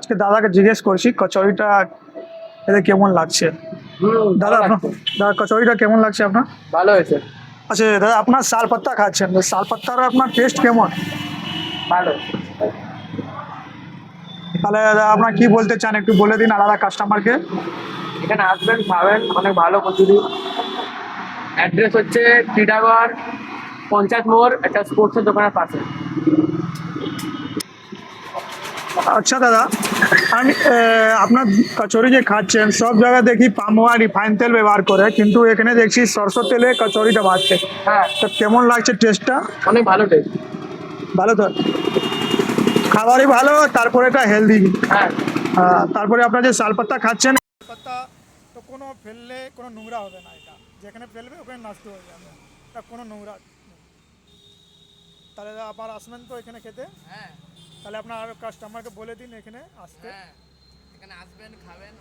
আজকে দাদাকে জিজ্ঞেস করছি কচুরিটা এতে কেমন লাগছে। দাদা দাদা কচুরিটা কেমন লাগছে আপনার? ভালো হয়েছে। আচ্ছা দাদা, আপনার শাল পাত্তা খাচ্ছেন, তো শাল পাত্তার আপনার টেস্ট কেমন? ভালো। তাহলে দাদা আপনার কি বলতে চান একটু বলে দিন আলাদা কাস্টমারকে। এখানে আসবেন, খাবেন, অনেক ভালো কচুরি। অ্যাড্রেস হচ্ছে টিটাগড় পঞ্চায়েত মোড়, একটা স্পোর্টসের দোকানের পাশে। আচ্ছা দাদা, আমি আপনার কচুরি যে খাচ্ছেন সব জায়গায় দেখি পাম অয়েল রিফাইন তেল ব্যবহার করে, কিন্তু এখানে দেখছি সরষের তেলে কচুরিটা বাড়ছে। হ্যাঁ, তো কেমন লাগছে টেস্টটা? অনেক ভালো টেস্ট। ভালো তো, খাবারই ভালো, তারপরে এটা হেলদি। হ্যাঁ, তারপরে আপনার যে শালপাতা খাচ্ছেন, পাতা তো কোনো ফেললে কোনো নোংরা হবে না, এটা যেখানে ফেলবে ওখানে নষ্ট হয়ে যাবে, এটা কোনো নোংরা নেই। তাহলে আবার আসবেন তো এখানে খেতে? হ্যাঁ, তাহলে আপনার কাস্টমারকে বলে দিন এখানে আসতে। হ্যাঁ, এখানে আসবেন, খাবেন।